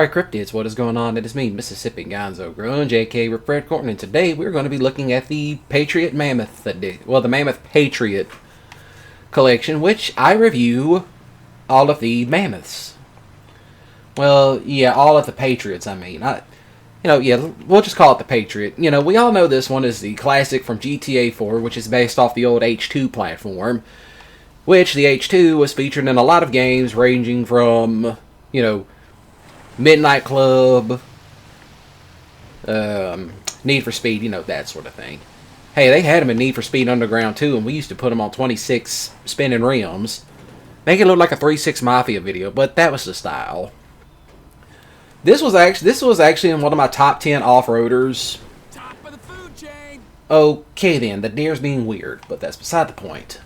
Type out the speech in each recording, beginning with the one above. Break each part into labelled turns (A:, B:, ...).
A: Alright, cryptids, what is going on? It is me, Mississippi Gonzo Grun, JK with Fred Corton, and today we're going to be looking at the Patriot Mammoth, the Mammoth Patriot collection, which I review all of the Mammoths. Well, yeah, all of the Patriots, I mean. We'll just call it the Patriot. You know, we all know this one is the classic from GTA 4, which is based off the old H2 platform, which the H2 was featured in a lot of games ranging from, Midnight Club, Need for Speed, that sort of thing. Hey, they had them in Need for Speed Underground too, and we used to put them on 26 spinning rims. Make it look like a 3-6 Mafia video, but that was the style. This was actually in one of my top 10 off-roaders.
B: Top of the food chain.
A: Okay then, the deer's being weird, but that's beside the point.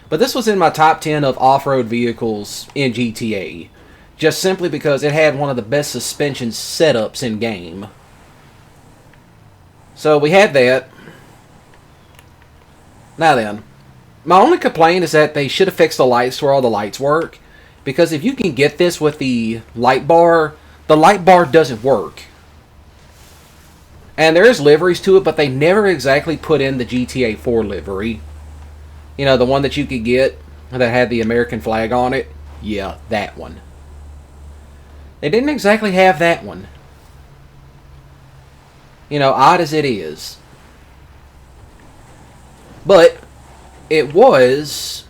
A: But this was in my top 10 of off-road vehicles in GTA. Just simply because it had one of the best suspension setups in game. So we had that. Now then, my only complaint is that they should have fixed the lights to where all the lights work. Because if you can get this with the light bar doesn't work. And there is liveries to it, but they never exactly put in the GTA 4 livery. You know, the one that you could get that had the American flag on it. Yeah, that one. They didn't exactly have that one. Odd as it is. But it was,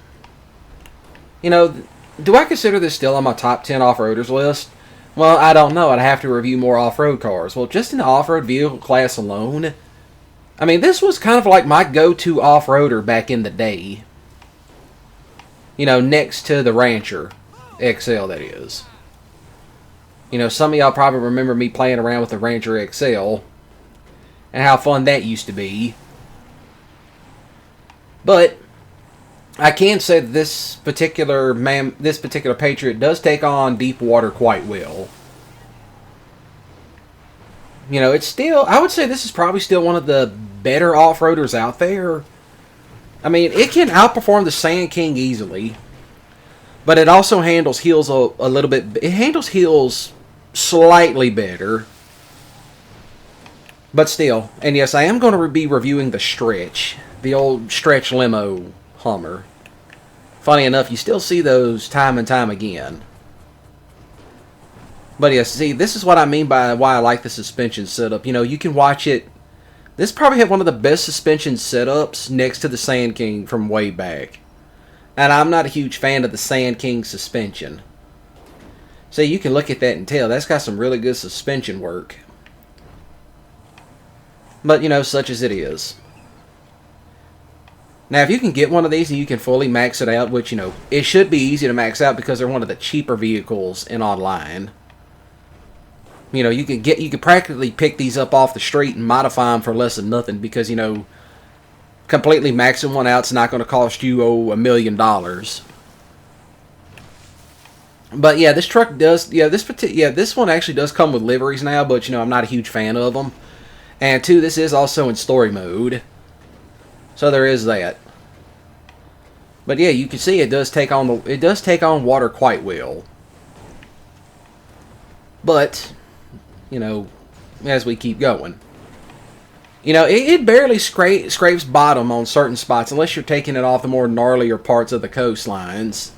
A: do I consider this still on my top 10 off-roaders list? Well, I don't know. I'd have to review more off-road cars. Well, just in the off-road vehicle class alone, I mean, this was kind of like my go-to off-roader back in the day. Next to the Rancher XL, that is. Some of y'all probably remember me playing around with the Rancher XL and how fun that used to be. But I can say that this particular Patriot does take on deep water quite well. It's still, I would say this is probably still one of the better off-roaders out there. I mean, it can outperform the Sand King easily, but it also handles hills a little bit. It handles hills slightly better, but still. And yes, I am going to be reviewing the Stretch, the old Stretch limo Hummer. Funny enough, you still see those time and time again. But yes, see, this is what I mean by why I like the suspension setup. You can watch it. This probably had one of the best suspension setups next to the Sand King from way back. And I'm not a huge fan of the Sand King suspension. So you can look at that and tell that's got some really good suspension work. But, such as it is. Now, if you can get one of these and you can fully max it out, which, it should be easy to max out because they're one of the cheaper vehicles in online. You could practically pick these up off the street and modify them for less than nothing because, completely maxing one out's not going to cost you, $1 million. But yeah, this truck does. This one actually does come with liveries now, but I'm not a huge fan of them. And two, this is also in story mode, so there is that. But yeah, you can see it does take on water quite well. But as we keep going, it barely scrapes bottom on certain spots unless you're taking it off the more gnarlier parts of the coastlines.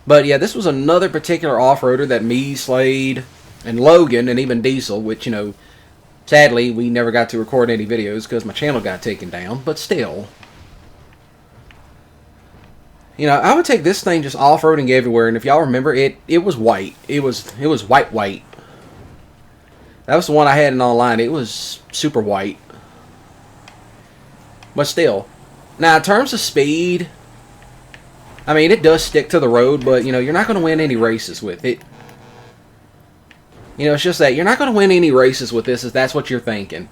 A: But yeah, this was another particular off-roader that me, Slade, and Logan, and even Diesel, which, sadly, we never got to record any videos because my channel got taken down, but still. I would take this thing just off-roading everywhere, and if y'all remember, it was white. It was white. That was the one I had in online. It was super white. But still. Now, in terms of speed, I mean, it does stick to the road, but, you're not going to win any races with it. It's just that you're not going to win any races with this if that's what you're thinking.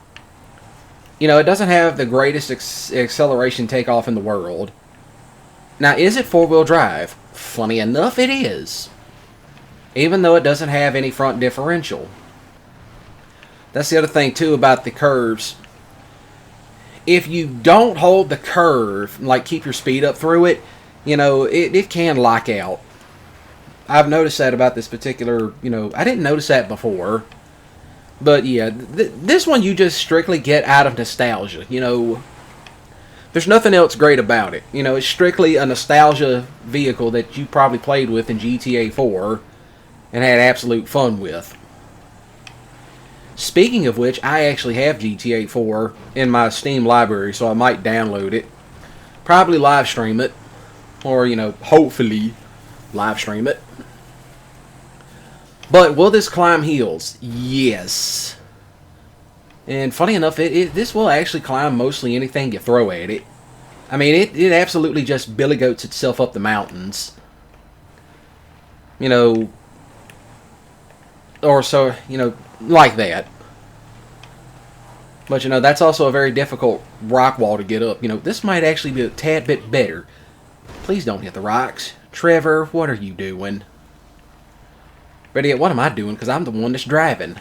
A: It doesn't have the greatest acceleration takeoff in the world. Now, is it four-wheel drive? Funny enough, it is. Even though it doesn't have any front differential. That's the other thing, too, about the curves. If you don't hold the curve, like keep your speed up through it, it can lock out. I've noticed that about this particular, I didn't notice that before. But yeah, this one you just strictly get out of nostalgia. There's nothing else great about it. It's strictly a nostalgia vehicle that you probably played with in GTA 4 and had absolute fun with. Speaking of which, I actually have GTA 4 in my Steam library, so I might download it. Probably live stream it. Or, hopefully live stream it. But will this climb hills? Yes. And funny enough, this will actually climb mostly anything you throw at it. I mean, it absolutely just billy goats itself up the mountains. Or so, like that. But, that's also a very difficult rock wall to get up. This might actually be a tad bit better. Please don't hit the rocks. Trevor, what are you doing? Better yet, what am I doing? Because I'm the one that's driving.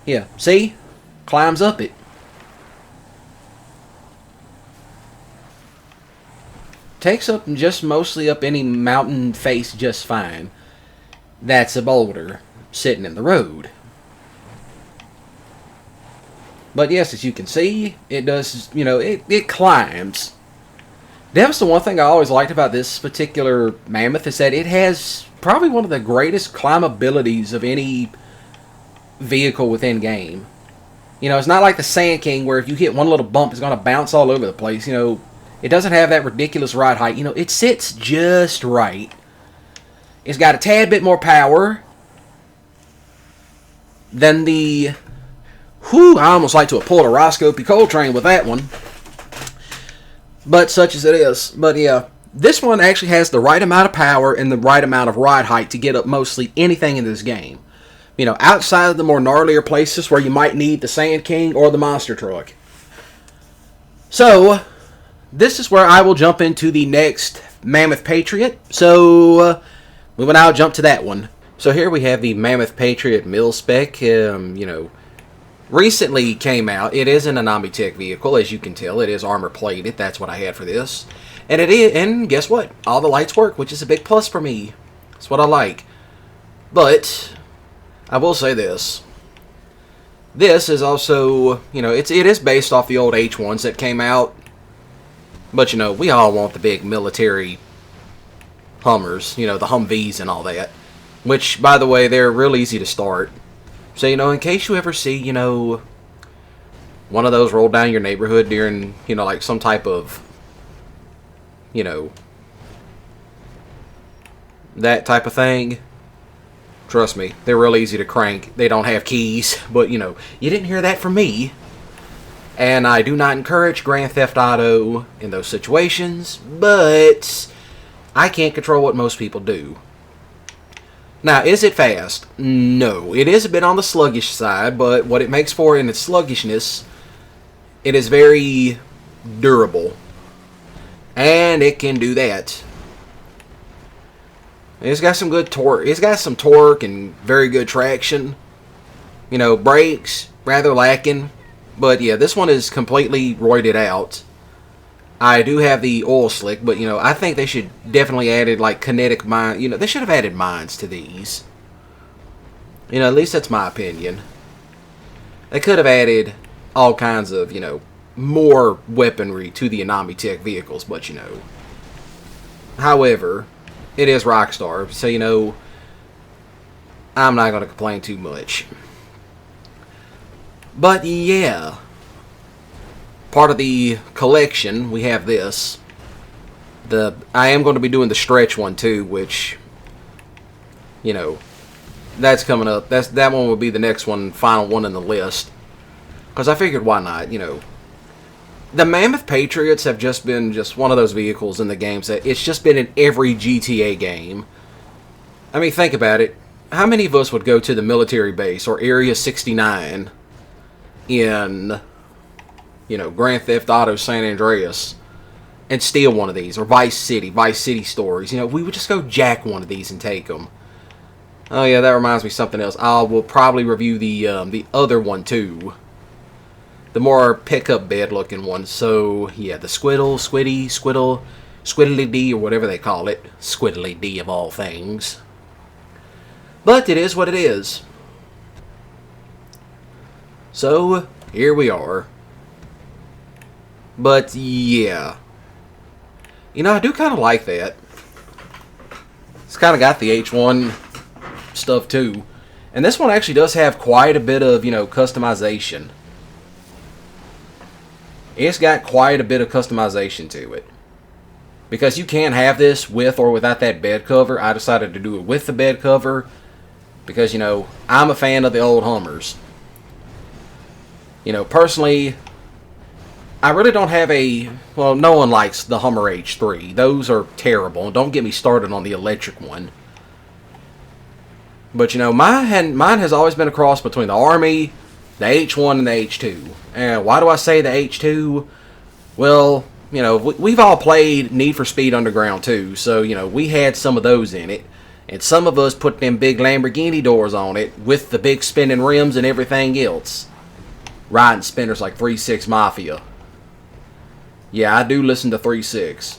A: Yeah, see? Climbs up it. Takes up just mostly up any mountain face just fine. That's a boulder sitting in the road. But yes, as you can see, it does, it climbs. That's the one thing I always liked about this particular Mammoth is that it has probably one of the greatest climbabilities of any vehicle within game. It's not like the Sand King where if you hit one little bump, it's going to bounce all over the place. It doesn't have that ridiculous ride height. It sits just right. It's got a tad bit more power than the... Whew, I almost like to have pulled a Roscoe Coltrane with that one. But such as it is. But yeah, this one actually has the right amount of power and the right amount of ride height to get up mostly anything in this game. Outside of the more gnarlier places where you might need the Sand King or the monster truck. So, this is where I will jump into the next Mammoth Patriot. So, we will now jump to that one. So here we have the Mammoth Patriot mil spec. Recently came out. It is an Omnitech vehicle, as you can tell. It is armor plated. That's what I had for this. And it is, and guess what? All the lights work, which is a big plus for me. That's what I like. But I will say this. This is also, it is based off the old H1s that came out. But, we all want the big military Hummers, the Humvees and all that. Which, by the way, they're real easy to start. So, in case you ever see, one of those roll down your neighborhood during, like some type of, that type of thing, trust me, they're real easy to crank. They don't have keys, but, you didn't hear that from me. And I do not encourage Grand Theft Auto in those situations, but I can't control what most people do. Now, is it fast? No. It is a bit on the sluggish side, but what it makes for in its sluggishness, it is very durable. And it can do that. It's got some good torque. It's got some torque and very good traction. Brakes, rather lacking. But yeah, this one is completely roided out. I do have the oil slick, but I think they should definitely added like kinetic mine. They should have added mines to these. At least that's my opinion. They could have added all kinds of, more weaponry to the Omnitech vehicles, but However, it is Rockstar, so I'm not going to complain too much. But yeah. Part of the collection, we have this. I am going to be doing the stretch one too, which, that's coming up. That one will be the next one, final one in the list. Because I figured, why not? The Mammoth Patriots have just been one of those vehicles in the games that it's just been in every GTA game. I mean, think about it. How many of us would go to the military base or Area 69 in... Grand Theft Auto San Andreas and steal one of these, or Vice City Stories. We would just go jack one of these and take them. Oh yeah, that reminds me of something else. I will probably review the other one too, the more pickup bed looking one. So yeah, the Squiddy, Squiddly D or whatever they call it. Squiddly D of all things. But it is what it is. So, here we are. But, yeah. You know, I do kind of like that. It's kind of got the H1 stuff, too. And this one actually does have quite a bit of, customization. It's got quite a bit of customization to it. Because you can have this with or without that bed cover. I decided to do it with the bed cover. Because, I'm a fan of the old Hummers. Personally, I really don't have well, no one likes the Hummer H3. Those are terrible. Don't get me started on the electric one. But, mine has always been a cross between the Army, the H1, and the H2. And why do I say the H2? Well, we've all played Need for Speed Underground 2. So, we had some of those in it. And some of us put them big Lamborghini doors on it with the big spinning rims and everything else. Riding spinners like 3-6 Mafia. Yeah, I do listen to 3-6.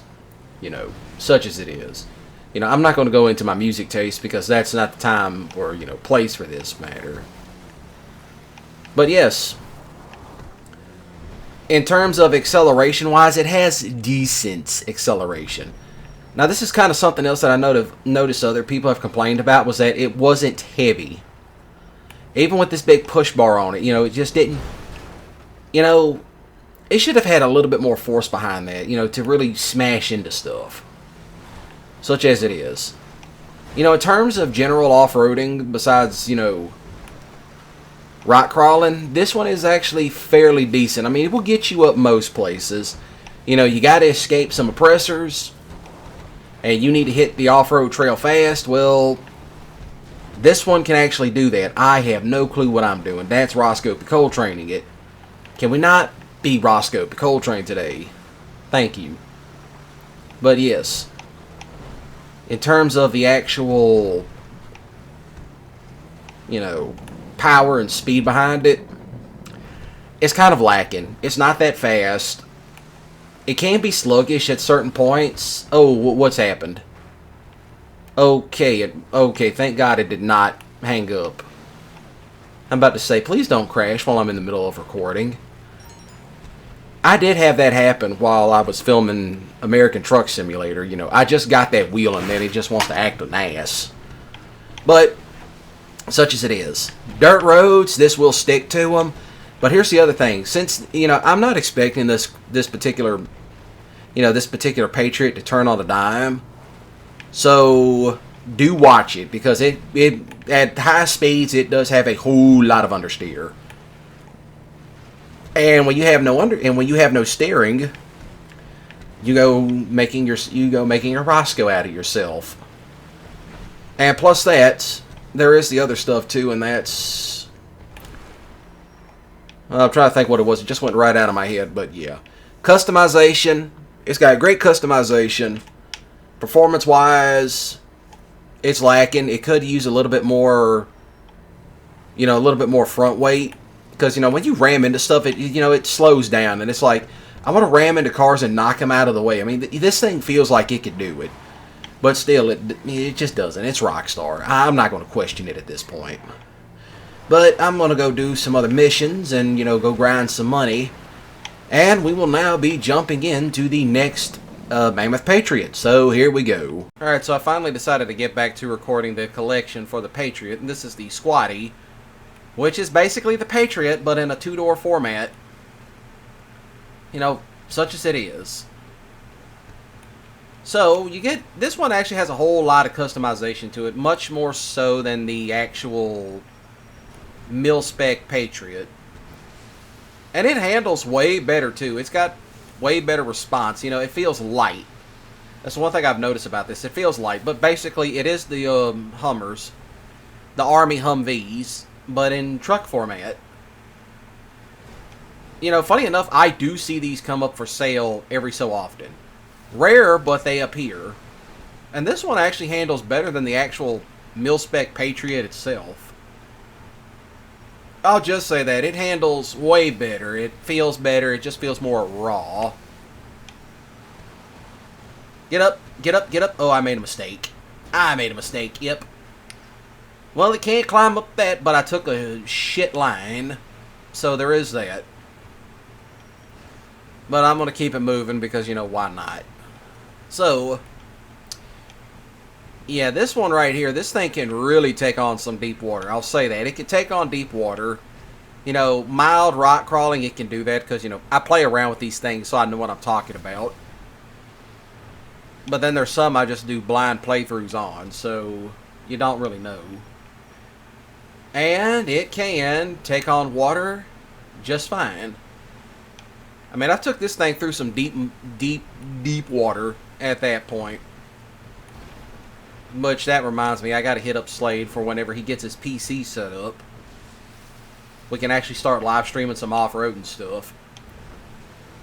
A: Such as it is. I'm not going to go into my music taste because that's not the time or, place for this matter. But yes. In terms of acceleration-wise, it has decent acceleration. Now, this is kind of something else that I noticed other people have complained about, was that it wasn't heavy. Even with this big push bar on it, it just didn't... it should have had a little bit more force behind that, to really smash into stuff. Such as it is. In terms of general off-roading, besides, rock crawling, this one is actually fairly decent. I mean, it will get you up most places. You got to escape some oppressors, and you need to hit the off-road trail fast. Well, this one can actually do that. I have no clue what I'm doing. That's Roscoe Coltraneing it. Can we not be Roscoe Coltrane today? Thank you. But yes, in terms of the actual, power and speed behind it, it's kind of lacking. It's not that fast. It can be sluggish at certain points. Oh, what's happened? Okay, thank God it did not hang up. I'm about to say, please don't crash while I'm in the middle of recording. I did have that happen while I was filming American Truck Simulator. I just got that wheel and then it just wants to act an ass. But, such as it is. Dirt roads, this will stick to them. But here's the other thing. Since, I'm not expecting this particular Patriot to turn on a dime. So, do watch it. Because it at high speeds, it does have a whole lot of understeer. And when you have no steering, you go making a Roscoe out of yourself. And plus that, there is the other stuff too, and that's... I'm trying to think what it was. It just went right out of my head, but yeah. Customization. It's got great customization. Performance-wise, it's lacking. It could use a little bit more, front weight. Because, when you ram into stuff, it slows down. And it's like, I want to ram into cars and knock them out of the way. I mean, this thing feels like it could do it. But still, it just doesn't. It's Rockstar. I'm not going to question it at this point. But I'm going to go do some other missions and, go grind some money. And we will now be jumping into the next Mammoth Patriot. So here we go. Alright, so I finally decided to get back to recording the collection for the Patriot. And this is the Squatty, which is basically the Patriot, but in a two-door format. Such as it is. So, this one actually has a whole lot of customization to it, much more so than the actual mil-spec Patriot. And it handles way better, too. It's got way better response. It feels light. That's one thing I've noticed about this. It feels light, but basically it is the Hummers, the Army Humvees, but in truck format. Funny enough, I do see these come up for sale every so often. Rare, but they appear. And this one actually handles better than the actual mil-spec Patriot itself. I'll just say that. It handles way better. It feels better. It just feels more raw. Get up, get up, get up. Oh, I made a mistake. I made a mistake, yep. Well, it can't climb up that, but I took a shit line. So there is that. But I'm going to keep it moving because, you know, why not? So, yeah, this one right here, this thing can really take on some deep water. I'll say that. It can take on deep water. You know, mild rock crawling, it can do that because, you know, I play around with these things so I know what I'm talking about. But then there's some I just do blind playthroughs on, so you don't really know. And it can take on water just fine. I mean, I took this thing through some deep water at that point. Which, that reminds me, I gotta hit up Slade for whenever he gets his PC set up. We can actually start live streaming some off-road and stuff.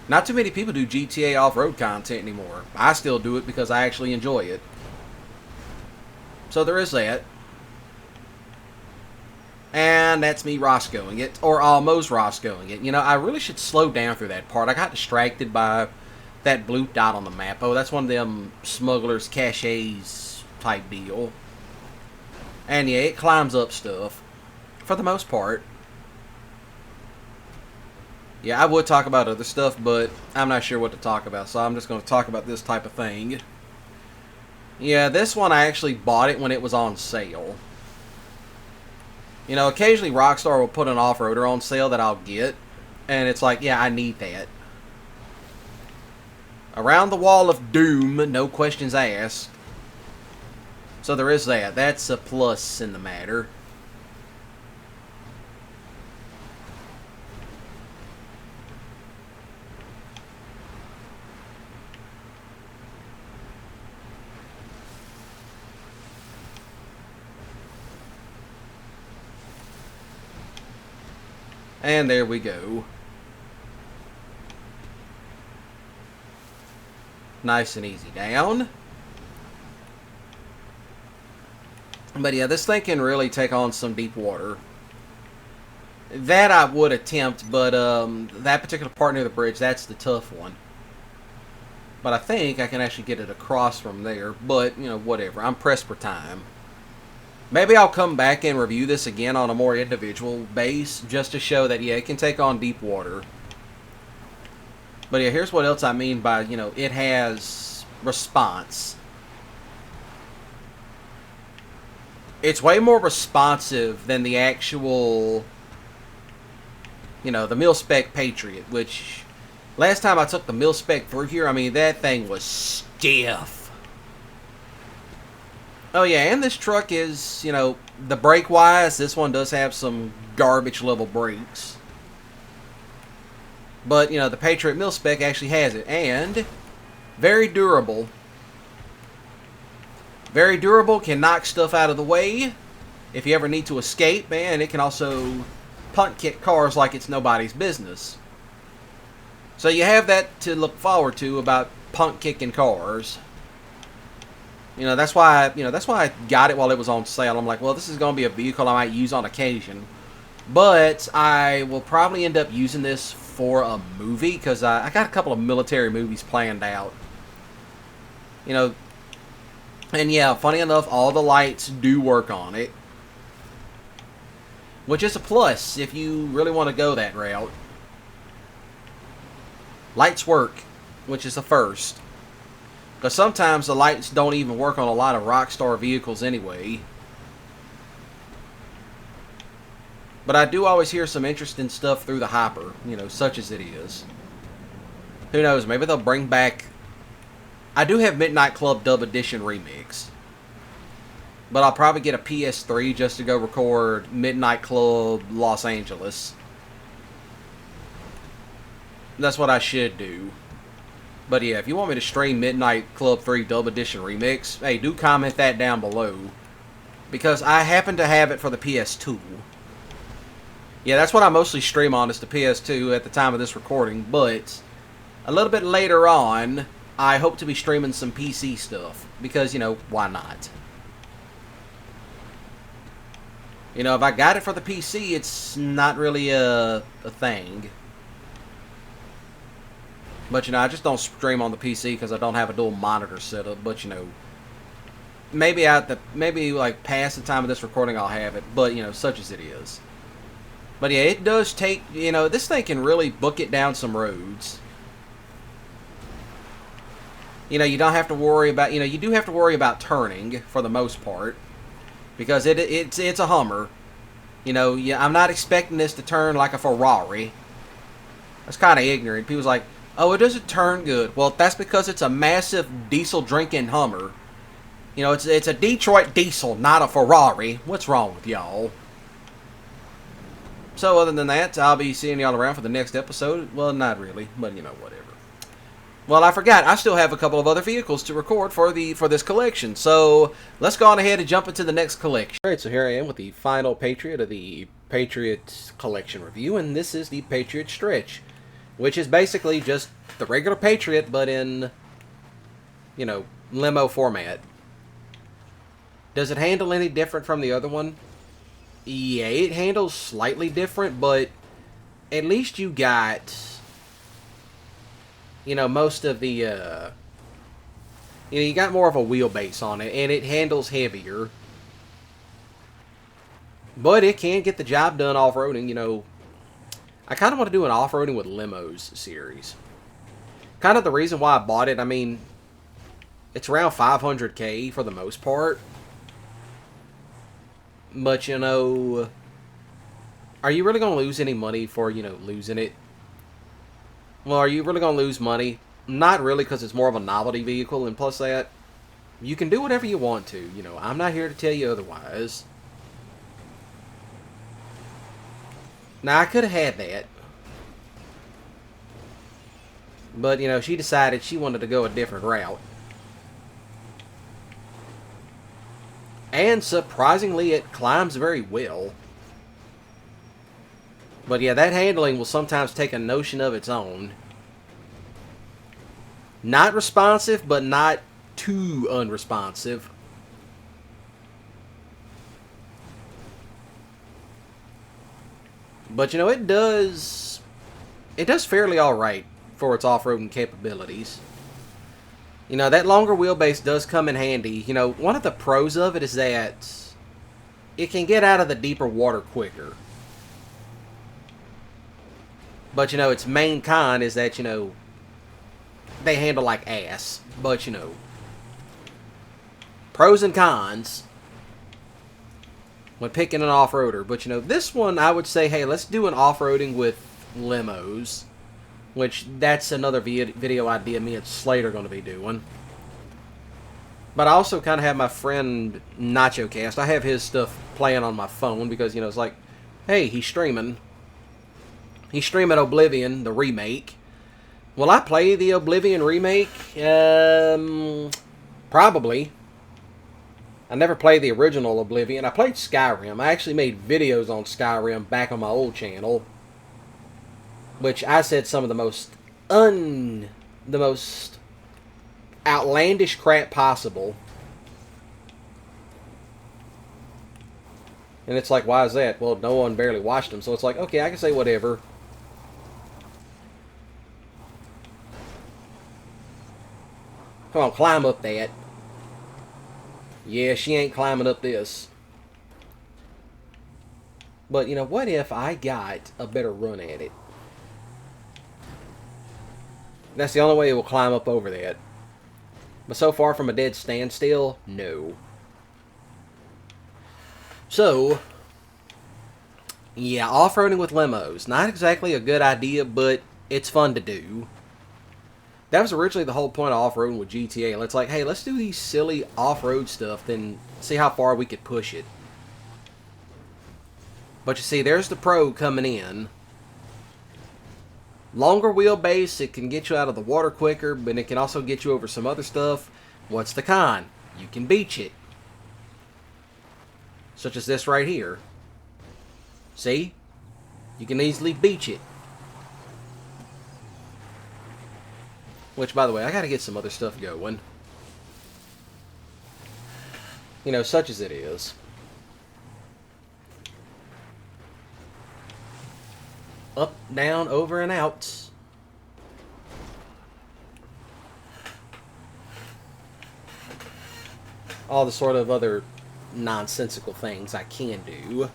A: Not too many people do GTA off-road content anymore. I still do it because I actually enjoy it. So there is that. And that's me Roscoeing it, or almost Roscoeing it. You know, I really should slow down through that part. I got distracted by that blue dot on the map. Oh, that's one of them smugglers' caches type deal. And yeah, it climbs up stuff. For the most part. Yeah, I would talk about other stuff, but I'm not sure what to talk about, so I'm just going to talk about this type of thing. Yeah, this one I actually bought it when it was on sale. You know, occasionally Rockstar will put an off-roader on sale that I'll get, and it's like, yeah, I need that. Around the Wall of Doom, no questions asked. So there is that. That's a plus in the matter. And there we go. Nice and easy down. But yeah, this thing can really take on some deep water. That I would attempt, but that particular part near the bridge, that's the tough one. But I think I can actually get it across from there. But, you know, whatever. I'm pressed for time. Maybe I'll come back and review this again on a more individual base, just to show that, yeah, it can take on deep water. But yeah, here's what else I mean by, you know, it has response. It's way more responsive than the actual, you know, the mil-spec Patriot, which, last time I took the mil-spec through here, I mean, that thing was stiff. Oh yeah, and this truck is, you know, the brake-wise, this one does have some garbage-level brakes. But, you know, the Patriot mil-spec actually has it. And very durable. Very durable, can knock stuff out of the way. If you ever need to escape, man, it can also punt kick cars like it's nobody's business. So you have that to look forward to about punt kicking cars. You know, that's why I got it while it was on sale. I'm like, well, this is going to be a vehicle I might use on occasion. But I will probably end up using this for a movie, because I got a couple of military movies planned out. You know, and yeah, funny enough, all the lights do work on it. Which is a plus if you really want to go that route. Lights work, which is a first. Because sometimes the lights don't even work on a lot of Rockstar vehicles anyway. But I do always hear some interesting stuff through the hopper, you know, such as it is. Who knows, maybe they'll bring back... I do have Midnight Club Dub Edition Remix. But I'll probably get a PS3 just to go record Midnight Club Los Angeles. That's what I should do. But yeah, if you want me to stream Midnight Club 3 Dub Edition Remix, hey, do comment that down below. Because I happen to have it for the PS2. Yeah, that's what I mostly stream on, is the PS2 at the time of this recording. But a little bit later on, I hope to be streaming some PC stuff. Because, you know, why not? You know, if I got it for the PC, it's not really a thing. But, you know, I just don't stream on the PC because I don't have a dual monitor setup. But, you know, maybe like past the time of this recording I'll have it. But, you know, such as it is. But, yeah, it does take, you know, this thing can really book it down some roads. You know, you don't have to worry about, you know, you do have to worry about turning for the most part. Because it's a Hummer. You know, yeah, I'm not expecting this to turn like a Ferrari. That's kind of ignorant. People's like, oh, it doesn't turn good. Well, that's because it's a massive diesel-drinking Hummer. You know, it's a Detroit diesel, not a Ferrari. What's wrong with y'all? So, other than that, I'll be seeing y'all around for the next episode. Well, not really, but, you know, whatever. Well, I forgot. I still have a couple of other vehicles to record for this collection. So, let's go on ahead and jump into the next collection. Alright, so here I am with the final Patriot of the Patriot collection review. And this is the Patriot Stretch. Which is basically just the regular Patriot, but in, you know, limo format. Does it handle any different from the other one? Yeah, it handles slightly different, but at least you got, you know, most of the, you know, you got more of a wheelbase on it, and it handles heavier. But it can get the job done off-roading, you know. I kind of want to do an off-roading with limos series. Kind of the reason why I bought it, I mean, it's around 500K for the most part. But, you know, are you really going to lose any money for, you know, losing it? Well, are you really going to lose money? Not really, because it's more of a novelty vehicle, and plus that, you can do whatever you want to. You know, I'm not here to tell you otherwise. Now, I could have had that. But, you know, she decided she wanted to go a different route. And surprisingly, it climbs very well. But yeah, that handling will sometimes take a notion of its own. Not responsive, but not too unresponsive. But, you know, it does fairly alright for its off-roading capabilities. You know, that longer wheelbase does come in handy. You know, one of the pros of it is that it can get out of the deeper water quicker. But, you know, its main con is that, you know, they handle like ass. But, you know, pros and cons when picking an off-roader. But, you know, this one, I would say, hey, let's do an off-roading with limos. Which, that's another video idea me and Slate are going to be doing. But I also kind of have my friend NachoCast. I have his stuff playing on my phone because, you know, it's like, hey, he's streaming. He's streaming Oblivion, the remake. Will I play the Oblivion remake? Probably. I never played the original Oblivion. I played Skyrim. I actually made videos on Skyrim back on my old channel. Which I said some of the most outlandish crap possible. And it's like, why is that? Well, no one barely watched them, so it's like, okay, I can say whatever. Come on, climb up that. Yeah, she ain't climbing up this. But, you know, what if I got a better run at it? That's the only way it will climb up over that. But so far from a dead standstill, no. So, yeah, off-roading with limos. Not exactly a good idea, but it's fun to do. That was originally the whole point of off-roading with GTA. It's like, hey, let's do these silly off-road stuff, then see how far we could push it. But you see, there's the pro coming in. Longer wheelbase, it can get you out of the water quicker, but it can also get you over some other stuff. What's the con? You can beach it. Such as this right here. See? You can easily beach it. Which, by the way, I gotta get some other stuff going. You know, such as it is. Up, down, over, and out. all the sort of other nonsensical things I can do.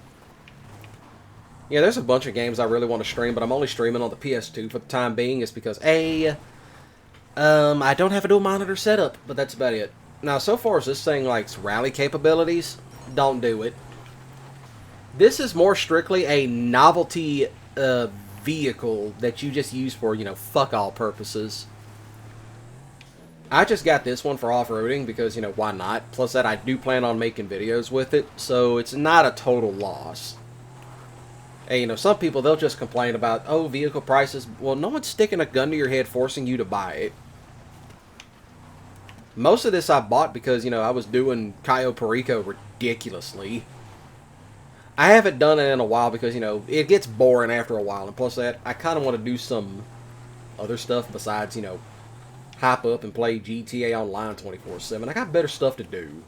A: Yeah, there's a bunch of games I really want to stream, but I'm only streaming on the PS2 for the time being. It's because, I don't have a dual monitor setup, but that's about it. Now, so far as this thing likes rally capabilities, don't do it. This is more strictly a novelty vehicle that you just use for, fuck all purposes. I just got this one for off-roading because, why not? Plus that I do plan on making videos with it, so it's not a total loss. Hey, some people, they'll just complain about, oh, vehicle prices. Well, no one's sticking a gun to your head forcing you to buy it. Most of this I bought because, I was doing Cayo Perico ridiculously. I haven't done it in a while because, it gets boring after a while. And plus that, I kind of want to do some other stuff besides, hop up and play GTA Online 24/7. I got better stuff to do.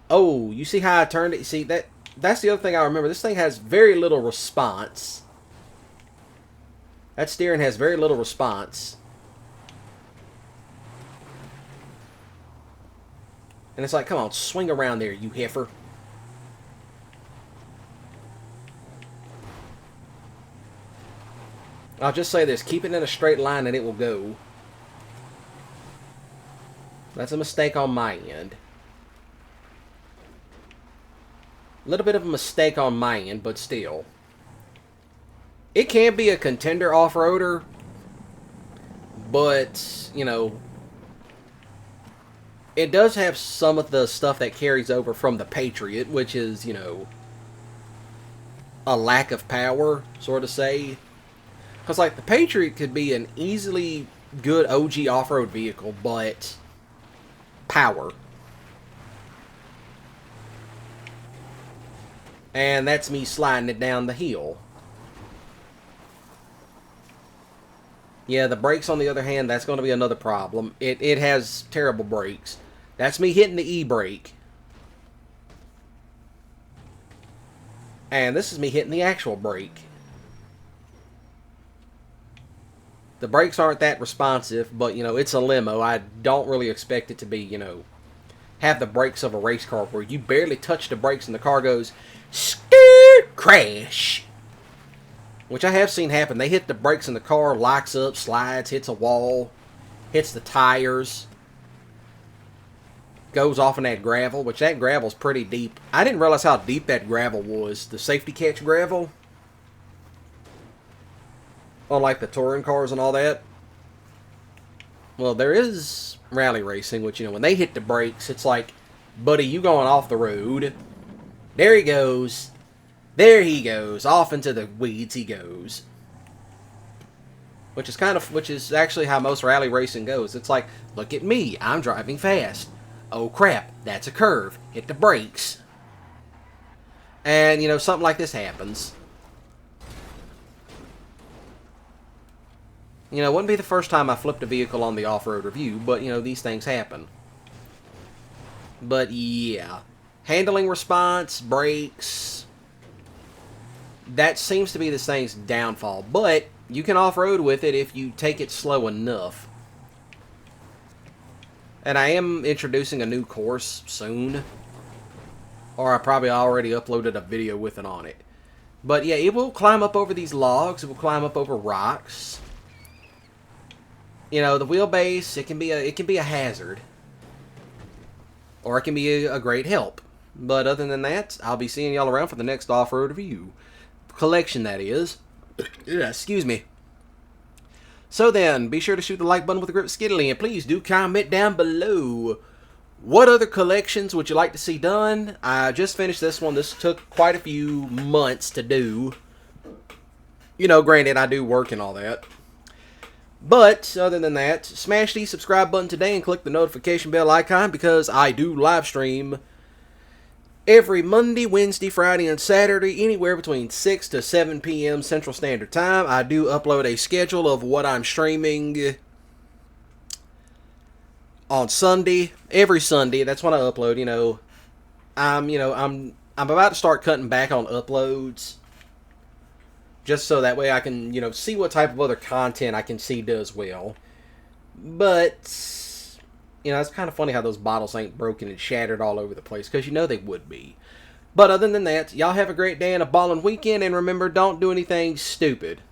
A: Oh, you see how I turned it? See, that's the other thing I remember. This thing has very little response. That steering has very little response. And it's like, come on, swing around there, you heifer. I'll just say this, keep it in a straight line and it will go. That's a mistake on my end. A little bit of a mistake on my end, but still. It can be a contender off-roader, but, it does have some of the stuff that carries over from the Patriot, which is, a lack of power, sort of say. Because, like, the Patriot could be an easily good OG off-road vehicle, but power. And that's me sliding it down the hill. Yeah, the brakes, on the other hand, that's going to be another problem. It has terrible brakes. That's me hitting the E-brake. And this is me hitting the actual brake. The brakes aren't that responsive, but, it's a limo. I don't really expect it to be, have the brakes of a race car where you barely touch the brakes and the car goes, skirt, crash. Which I have seen happen. They hit the brakes and the car locks up, slides, hits a wall, hits the tires, goes off in that gravel, which that gravel's pretty deep. I didn't realize how deep that gravel was. The safety catch gravel. Unlike the touring cars and all that. Well, there is rally racing, which, when they hit the brakes, it's like, buddy, you going off the road. There he goes. There he goes. Off into the weeds he goes. Which is actually how most rally racing goes. It's like, look at me. I'm driving fast. Oh, crap. That's a curve. Hit the brakes. And, something like this happens. It wouldn't be the first time I flipped a vehicle on the off-road review, but, these things happen. But, yeah. Handling response, brakes. That seems to be this thing's downfall. But, you can off-road with it if you take it slow enough. And I am introducing a new course soon. Or I probably already uploaded a video with it on it. But, yeah, it will climb up over these logs. It will climb up over rocks. The wheelbase, it can be a hazard. Or it can be a great help. But other than that, I'll be seeing y'all around for the next off-road review. Collection, that is. Excuse me. So then, be sure to shoot the like button with a grip skiddly, and please do comment down below. What other collections would you like to see done? I just finished this one. This took quite a few months to do. Granted, I do work and all that. But, other than that, smash the subscribe button today and click the notification bell icon because I do live stream every Monday, Wednesday, Friday, and Saturday, anywhere between 6 to 7 p.m. Central Standard Time. I do upload a schedule of what I'm streaming on Sunday, every Sunday. That's when I upload, I'm about to start cutting back on uploads. Just so that way I can, see what type of other content I can see does well. But You know, it's kind of funny how those bottles ain't broken and shattered all over the place, because you know they would be. But other than that, y'all have a great day and a ballin' weekend, and remember, don't do anything stupid.